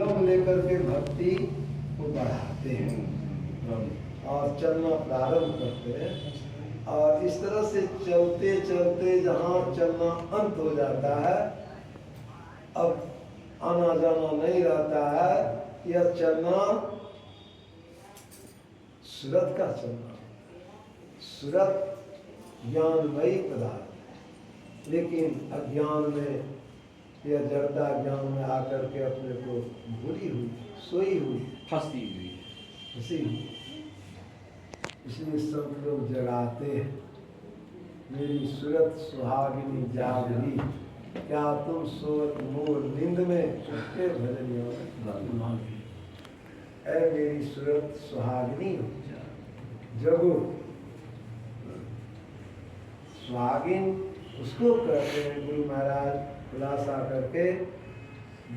सुलभ लेकर के भक्ति को बढ़ाते हैं और चलना प्रारंभ करते हैं। और इस तरह से चलते चलते जहाँ चलना अंत हो जाता है, अब आना जाना नहीं रहता है, यह चलना सुरत का चलना। सुरत ज्ञानमयी पदार्थ, लेकिन अज्ञान में या जड़ता ज्ञान में आकर के अपने को भूली हुई, सोई हुई, फंसी हुई। इसलिए सब लोग जगाते हैं, मेरी सूरत सुहागिनी जागरी, क्या तुम सोत मोर नींद में चुपके भजनियों। ऐ मेरी सूरत सुहागिनी जगो। सुहागिन उसको कहते हैं गुरु महाराज खुलासा करके,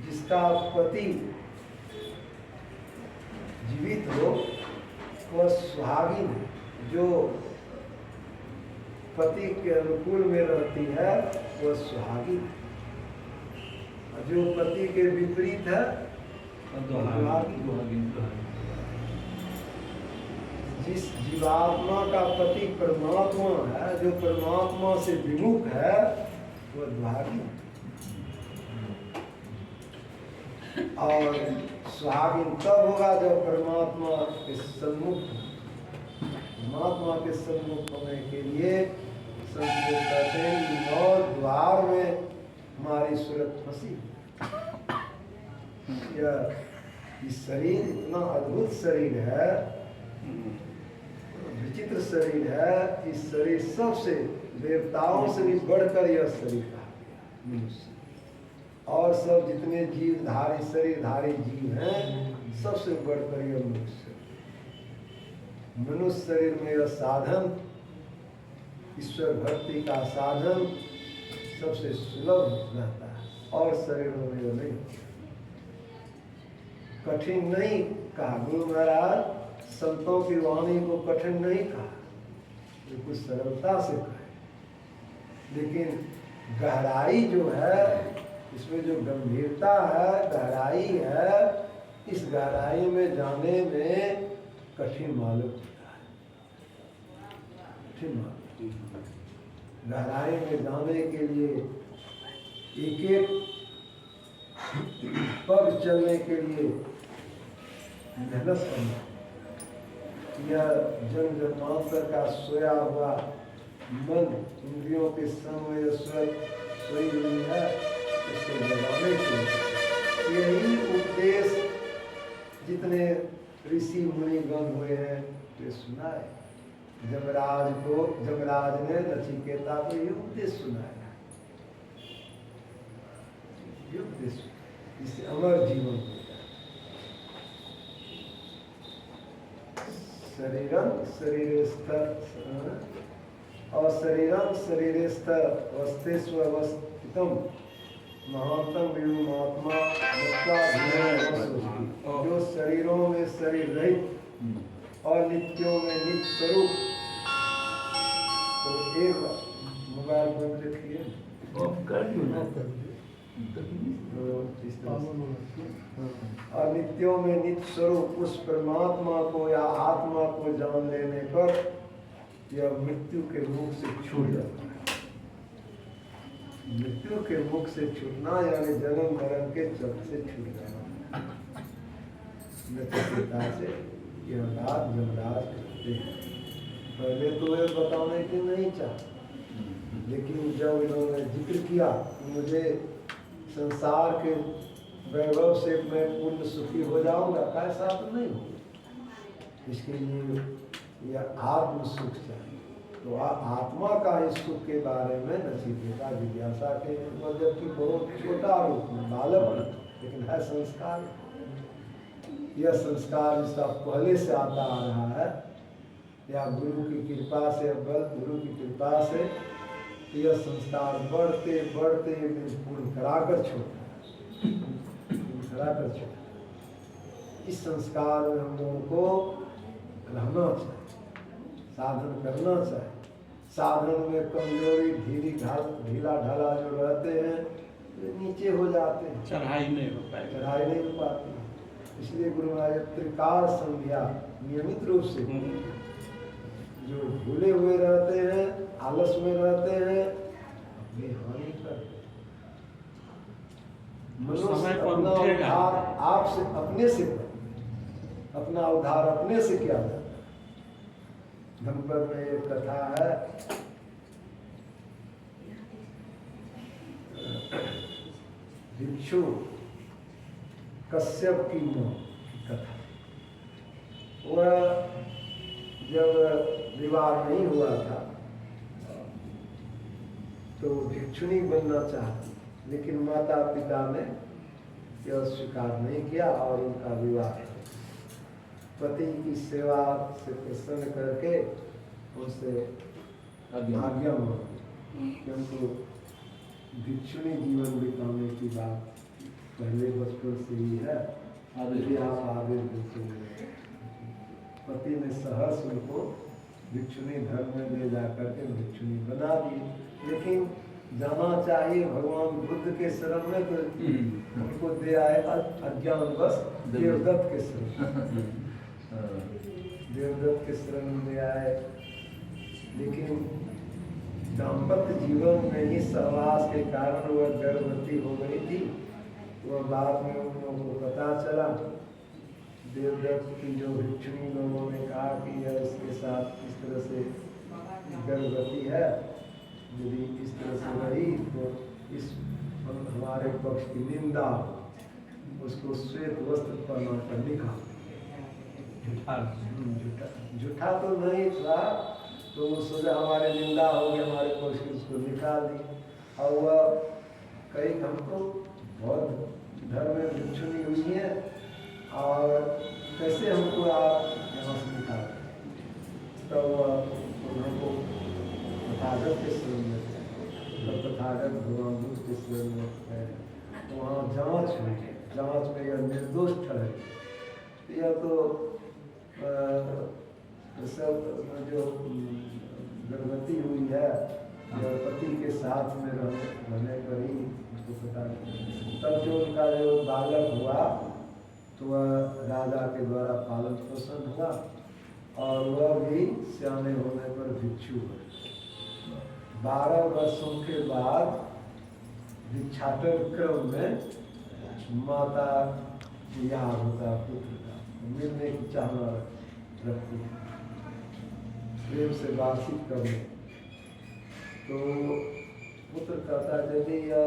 जिसका पति जीवित हो वह सुहागिन है। जो पति के अनुकूल में रहती है वह सुहागिन है, जो पति के विपरीत है दुहागिन। जिस जीवात्मा का पति परमात्मा है, जो परमात्मा से विमुख है, वह दुहागिन। और सुहागिन तब होगा जब परमात्मा के सम्मुख, परमात्मा के सम्मुख होने के लिए संत कहते हैं कि नौ द्वार में हमारी सूरत फंसी। यह शरीर इतना अद्भुत शरीर है, विचित्र शरीर है। इस शरीर सबसे देवताओं से भी बढ़कर यह शरीर कहा गया मनुष्य। और सब जितने जीवधारी शरीरधारी जीव हैं, सबसे बढ़कर यह मनुष्य। मनुष्य शरीर में यह साधन, ईश्वर भक्ति का साधन सबसे सुलभ रहता है, और शरीरों में यह नहीं। कठिन नहीं कहा गुरु महाराज, संतों की वाणी को कठिन नहीं कहा, बिल्कुल सरलता से कहे। लेकिन गहराई जो है, इसमें जो गंभीरता है, गहराई है, इस गहराई में जाने में कठिन मालूम होता है। कठिन मालूम, गहराई में जाने के लिए एक एक पग चलने के लिए मेहनत करना। यह जन्म जन्मांतर का सोया हुआ मन, इंद्रियों के संग में सोई हुई है, इसको जगाने के लिए यही उपदेश जितने ऋषि मुनिगण हुए हैं वे सुनाए। जमराज ने नचिकेता को ये उपदेश सुनाया, ये उपदेश, इससे अमर जीवन हो जाए। शरीरं शरीरस्थ और शरीरं शरीरस्थ अवस्थितम महात्म व्योमात्मा। जो शरीरों में शरीर रहित और नित्यों में नित्य स्वरूप। तो एक मोबाइल बंद रखिए और नित्यों में नित्य स्वरूप उस परमात्मा को या आत्मा को जान लेने पर यह मृत्यु के मुख से छूट जाता है। मृत्यु के मुख से छूटना यानी जन्म मरण के चक्र से छूट जाना। नचिकेता से यह बात जमराज करते हैं। पहले तो ये बताने की नहीं चाहते, लेकिन जब इन्होंने जिक्र किया मुझे संसार के वैभव से मैं पूर्ण सुखी हो जाऊंगा, ऐसा तो नहीं होगा। इसके लिए यह आत्म सुख चाहिए। तो आत्मा का इस सुख के बारे में नचिकेता जिज्ञासा के, जबकि बहुत छोटा रूप में बालक, लेकिन है संस्कार। यह संस्कार जिसका पहले से आता आ रहा है, या गुरु की कृपा से, गुरु की कृपा से यह संस्कार बढ़ते बढ़ते एक दिन पूर्ण कराकर छोड़ता है। इस संस्कार में हम लोगों को रहना चाहिए, साधन करना चाहिए। साधन में कमजोरी ढीला ढाला जो रहते हैं नीचे हो जाते हैं, चढ़ाई नहीं हो पाएगी, चढ़ाई नहीं हो पाती। इसलिए गुरु महाराज त्रिकाल संध्या नियमित रूप से जो भूले हुए रहते हैं, आलस में रहते हैं, अपनी हानि करते हैं। समय पर अपना उठेगा। उद्धार आपसे अपने से कर, अपना उद्धार अपने से किया जाता है। धनपद में एक कथा है, भिक्षु कश्यप की मौत की कथा। वह जब विवाह नहीं हुआ था तो भिक्षुणी बनना चाहती, लेकिन माता पिता ने यह स्वीकार नहीं किया और उनका विवाह पति की सेवा से प्रसन्न करके उनसे आज्ञा मांगी कि उनको भिक्षुणी जीवन बिताने की बात पहले बचपन से ही है, यदि आप आगे देखेंगे। पति ने सहर्ष उनको भिक्षुणी धर्म में ले जाकर के भिक्षुणी बना दी, लेकिन जाना चाहिए भगवान बुद्ध के शरण में तो उनको दे आए अज्ञानवश देवदत्त के शरण, देवदत्त के शरण में ले आए। लेकिन दाम्पत्य जीवन में ही सहवास के कारण वह गर्भवती हो गई थी। वह बाद में उन लोगों को पता चला, देवदत्त की जो भिक्षुणी लोगों ने कहा कि यह इसके साथ इस तरह से गर्भवती है, यदि इस तरह से रही तो इस हमारे पक्ष की निंदा, उसको श्वेत वस्त्र पहना कर निकाल। झूठा तो नहीं था, तो वो सोचा हमारे निंदा हो गई, हमारे पक्ष की, उसको निकाल दी। और वह कई हमको बहुत धर्म में भिक्षुणी हुई है और कैसे हमको आप यहाँ से निकाल, तो उनको तथागत के शरण में तब तथागत भगवान बुद्ध के शरण में है, तो वहाँ जांच हुई, जांच में यह निर्दोष ठहरे। यह तो सब जो गर्भवती हुई है पति के साथ में रहने पर ही उसको पता। तब जो उनका जो बालक हुआ तो वह राजा के द्वारा पालन पोषण हुआ और वह भी सियाने होने पर भिक्षु हुए। 12 वर्षों के बाद भिक्षाटन क्रम में माता याद होता पुत्र का, मिलने की चाहना रखती, प्रेम से बातचीत करने। तो पुत्र कहता यदि यह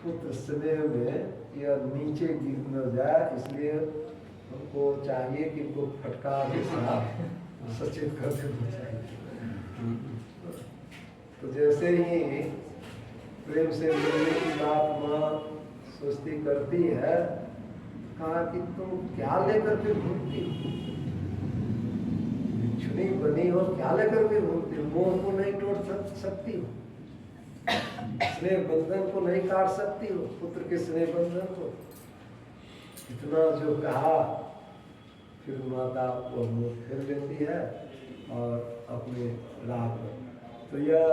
पुत्र स्नेह में यह नीचे गिर न जाए, इसलिए हमको चाहिए कि इनको फटकार के साथ सचेत कर देना चाहिए। तो जैसे ही प्रेम से मिलने की बात माँ सोचती करती है, कहा कि तुम क्या लेकर के घूमती हो, भिक्षुणी बनी हो, क्या लेकर के घूमती हो, मोह को नहीं तोड़ सकती हो, स्नेह बंधन को नहीं काट सकती हो, पुत्र के स्नेह बंधन को। इतना जो कहा, फिर माता को मुँह फेर लेती है और अपने राह पर। तो यह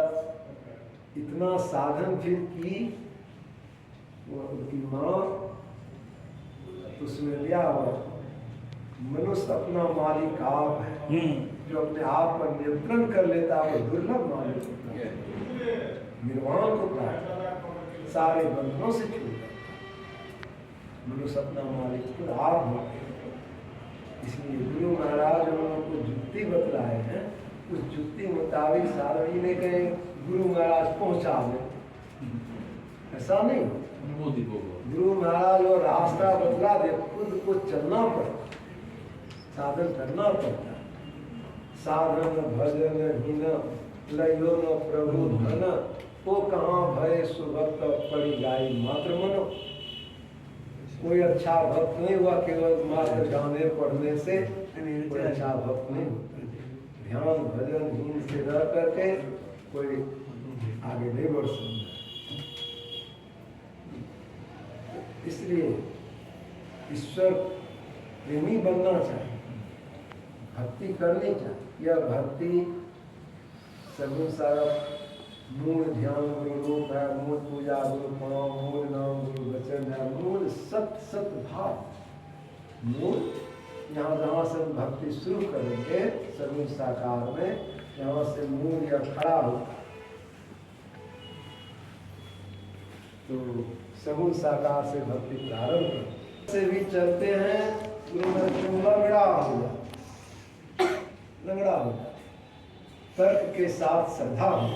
इतना साधन फिर की उनकी माँ, उसमें लिया हुआ मनुष्य अपना मालिक आप है, जो अपने आप पर नियंत्रण कर लेता है वो दुर्लभ मालिक होता है, निर्वाण होता है, सारे बंधनों से छूट जाता है। मनुष्य अपना मालिक खुद आप होते हैं। इसलिए गुरु महाराज उन को जुक्ति बतलाए हैं, उस जुक्ति मुताबिक साधवी ने कहे गुरु महाराज पहुंचा दे, ऐसा नहीं। गुरु महाराज और रास्ता बतला दे, खुद को चलना पड़ता, साधन करना पड़ता। साधन भजन हीन लयो न प्रभु धन, वो कहाँ भय सुभक्त पड़ी गाई मात्र मनो। कोई अच्छा भक्त नहीं हुआ केवल मात्र गाने पढ़ने से, कोई अच्छा भक्त नहीं होता। ध्यान भजन हीन से रह करके कोई आगे नहीं बढ़ सकता। इसलिए ईश्वर प्रेमी बनना चाहिए, भक्ति करनी चाहिए। यह भक्ति सगुण सारा मूल ध्यान गुरु रूप है, मूल पूजा गुरु प्रणाम, मूल नाम गुरु वचन है, मूल सत सत भाव। मूल यहाँ जहाँ से हम भक्ति शुरू करेंगे सगुण साकार में, यहाँ से मूल या खड़ा होगा। तो सगुण साकार से भक्ति प्रारंभ से भी चलते हैं, लंगड़ा हो जाए, लंगड़ा हो जाए, तर्क के साथ श्रद्धा हो।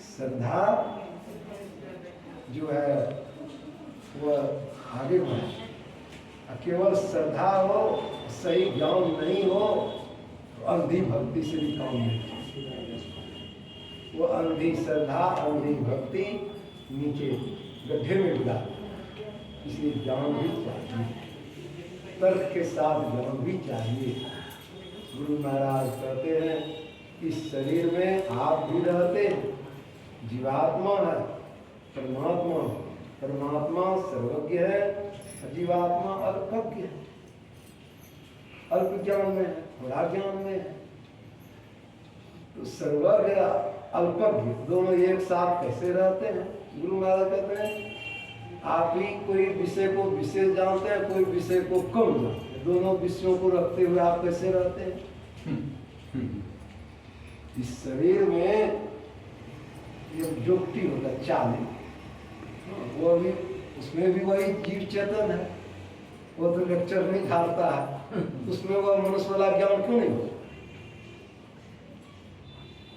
श्रद्धा जो है वह आगे बढ़े। केवल श्रद्धा हो, सही ज्ञान नहीं हो, तो अंधी भक्ति से भी काम नहीं। वो अंधी श्रद्धा, अंधी भक्ति नीचे गड्ढे में गिरा। इसलिए ज्ञान भी चाहिए, तर्क के साथ ज्ञान भी चाहिए। गुरु महाराज कहते हैं इस शरीर में आप भी रहते हैं, जीवात्मा है, परमात्मा, परमात्मा सर्वज्ञ है, जीवात्मा अल्पज्ञ है, अल्प ज्ञान में है, बड़ा ज्ञान में है। तो सर्वज्ञ अल्पज्ञ दोनों एक साथ कैसे रहते हैं? गुरु महाराज कहते हैं आप ही कोई विषय को विशेष जानते हैं, कोई विषय को कम जानते हैं, दोनों विषयों को रखते हुए आप कैसे रहते हैं? इस शरीर में ये जुक्ति होता है, चाली, वो भी उसमें भी वही जीव चेतन है, वो तो लेक्चर नहीं झाड़ता है, उसमें वो मनुष्य वाला ज्ञान क्यों नहीं हो?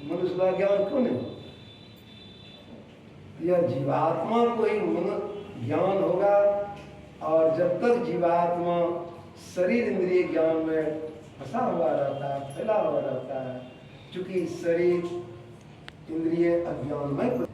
मनुष्य वाला ज्ञान क्यों नहीं हो? यह जीवात्मा को ही मन ज्ञान होगा। और जब तक जीवात्मा शरीर इंद्रिय ज्ञान में फंसा हुआ रहता है, फैला हुआ रहता है, चूंकि शरीर इंद्रिय अज्ञान में